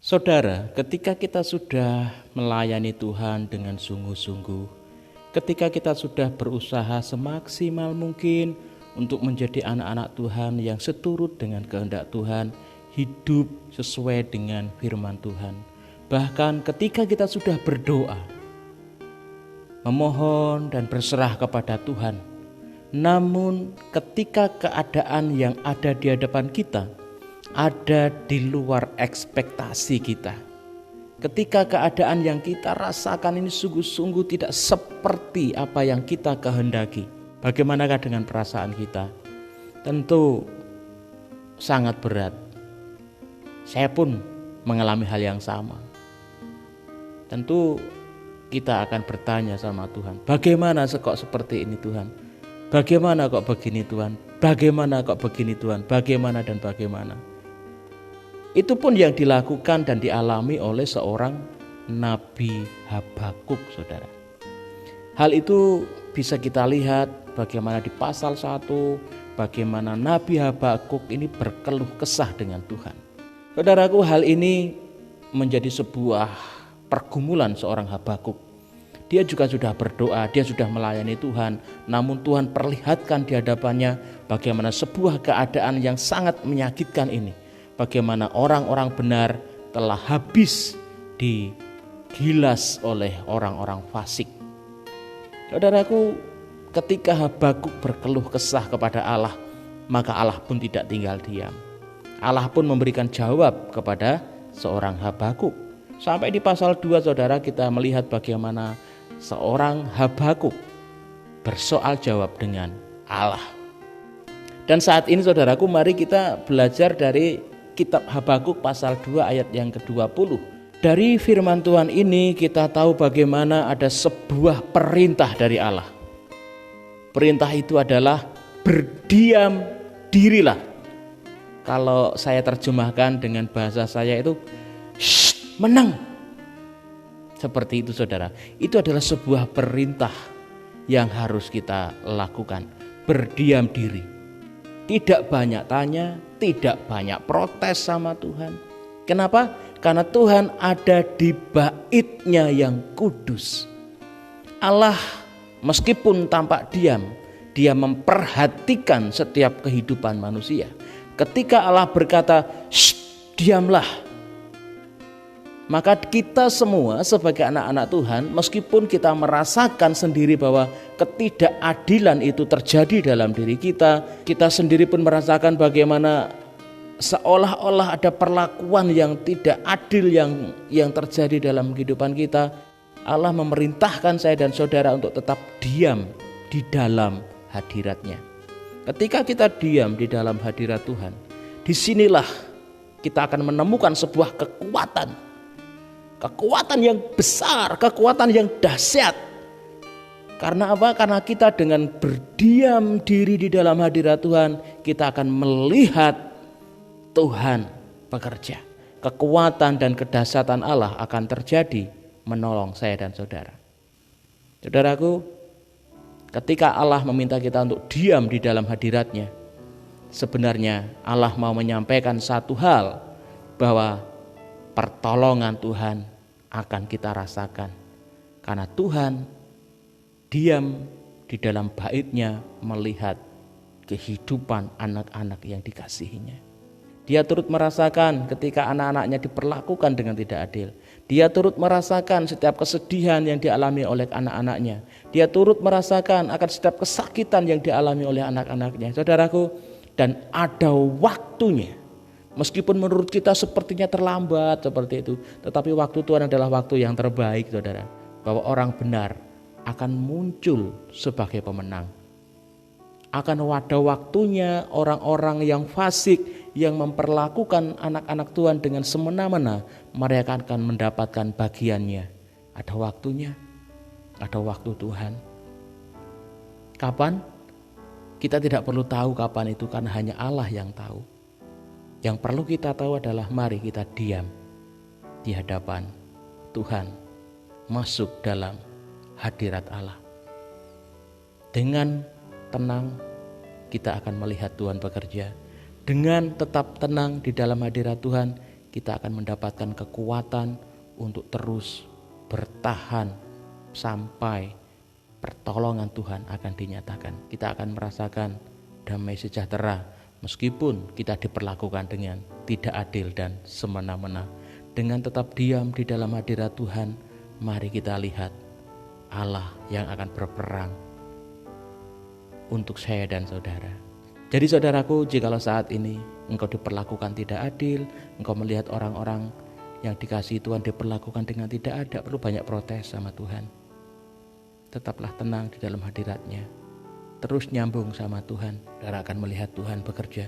Saudara, ketika kita sudah melayani Tuhan dengan sungguh-sungguh, ketika kita sudah berusaha semaksimal mungkin untuk menjadi anak-anak Tuhan yang seturut dengan kehendak Tuhan, hidup sesuai dengan firman Tuhan. Bahkan ketika kita sudah berdoa, memohon dan berserah kepada Tuhan, namun ketika keadaan yang ada di hadapan kita ada di luar ekspektasi kita, ketika keadaan yang kita rasakan ini sungguh-sungguh tidak seperti apa yang kita kehendaki, bagaimanakah dengan perasaan kita? Tentu sangat berat. Saya pun mengalami hal yang sama. Tentu kita akan bertanya sama Tuhan, bagaimana kok seperti ini Tuhan? Bagaimana kok begini Tuhan? Bagaimana kok begini Tuhan? Bagaimana dan bagaimana? Itu pun yang dilakukan dan dialami oleh seorang Nabi Habakuk, saudara. Hal itu bisa kita lihat bagaimana di pasal 1, bagaimana Nabi Habakuk ini berkeluh kesah dengan Tuhan. Saudaraku, hal ini menjadi sebuah pergumulan seorang Habakuk. Dia juga sudah berdoa, dia sudah melayani Tuhan, namun Tuhan perlihatkan di hadapannya bagaimana sebuah keadaan yang sangat menyakitkan ini. Bagaimana orang-orang benar telah habis digilas oleh orang-orang fasik. Saudaraku, ketika Habakuk berkeluh kesah kepada Allah, maka Allah pun tidak tinggal diam. Allah pun memberikan jawab kepada seorang Habakuk. Sampai di pasal 2, saudara, kita melihat bagaimana seorang Habakuk bersoal jawab dengan Allah. Dan saat ini, saudaraku, mari kita belajar dari kitab Habakuk pasal 2 ayat yang ke-20. Dari firman Tuhan ini kita tahu bagaimana ada sebuah perintah dari Allah. Perintah itu adalah berdiam dirilah. Kalau saya terjemahkan dengan bahasa saya itu menang. Seperti itu, saudara. Itu adalah sebuah perintah yang harus kita lakukan. Berdiam diri. Tidak banyak tanya, tidak banyak protes sama Tuhan. Kenapa? Karena Tuhan ada di bait-Nya yang kudus. Allah meskipun tampak diam, Dia memperhatikan setiap kehidupan manusia. Ketika Allah berkata, diamlah, maka kita semua sebagai anak-anak Tuhan, meskipun kita merasakan sendiri bahwa ketidakadilan itu terjadi dalam diri kita, kita sendiri pun merasakan bagaimana seolah-olah ada perlakuan yang tidak adil yang terjadi dalam kehidupan kita. Allah memerintahkan saya dan saudara untuk tetap diam di dalam hadirat-Nya. Ketika kita diam di dalam hadirat Tuhan, disinilah kita akan menemukan sebuah kekuatan yang besar, kekuatan yang dahsyat. Karena apa? Karena kita dengan berdiam diri di dalam hadirat Tuhan, kita akan melihat Tuhan bekerja. Kekuatan dan kedahsyatan Allah akan terjadi menolong saya dan saudara. Saudaraku, ketika Allah meminta kita untuk diam di dalam hadirat-Nya, sebenarnya Allah mau menyampaikan satu hal, bahwa pertolongan Tuhan akan kita rasakan. Karena Tuhan diam di dalam bait-Nya melihat kehidupan anak-anak yang dikasihinya. Dia turut merasakan ketika anak-anaknya diperlakukan dengan tidak adil. Dia turut merasakan setiap kesedihan yang dialami oleh anak-anaknya. Dia turut merasakan akan setiap kesakitan yang dialami oleh anak-anaknya. Saudaraku, dan ada waktunya. Meskipun menurut kita sepertinya terlambat seperti itu, tetapi waktu Tuhan adalah waktu yang terbaik, saudara. Bahwa orang benar akan muncul sebagai pemenang. Akan ada waktunya orang-orang yang fasik, yang memperlakukan anak-anak Tuhan dengan semena-mena, mereka akan mendapatkan bagiannya. Ada waktunya, ada waktu Tuhan. Kapan? Kita tidak perlu tahu kapan itu, karena hanya Allah yang tahu. Yang perlu kita tahu adalah mari kita diam di hadapan Tuhan, masuk dalam hadirat Allah. Dengan tenang kita akan melihat Tuhan bekerja. Dengan tetap tenang di dalam hadirat Tuhan, kita akan mendapatkan kekuatan untuk terus bertahan sampai pertolongan Tuhan akan dinyatakan. Kita akan merasakan damai sejahtera meskipun kita diperlakukan dengan tidak adil dan semena-mena. Dengan tetap diam di dalam hadirat Tuhan, mari kita lihat Allah yang akan berperang untuk saya dan saudara. Jadi saudaraku, jikalau saat ini engkau diperlakukan tidak adil, engkau melihat orang-orang yang dikasihi Tuhan diperlakukan dengan tidak ada perlu banyak protes sama Tuhan. Tetaplah tenang di dalam hadiratnya. Terus nyambung sama Tuhan. Saudara akan melihat Tuhan bekerja.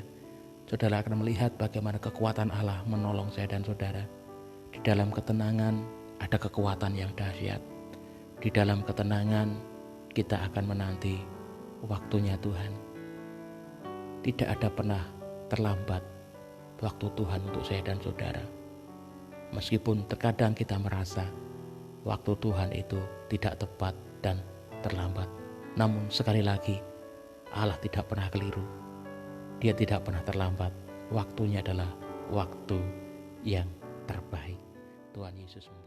Saudara akan melihat bagaimana kekuatan Allah menolong saya dan saudara. Di dalam ketenangan ada kekuatan yang dahsyat. Di dalam ketenangan kita akan menanti waktunya Tuhan. Tidak ada pernah terlambat waktu Tuhan untuk saya dan saudara. Meskipun terkadang kita merasa waktu Tuhan itu tidak tepat dan terlambat. Namun sekali lagi, Allah tidak pernah keliru. Dia tidak pernah terlambat. Waktunya adalah waktu yang terbaik. Tuhan Yesus memberkati.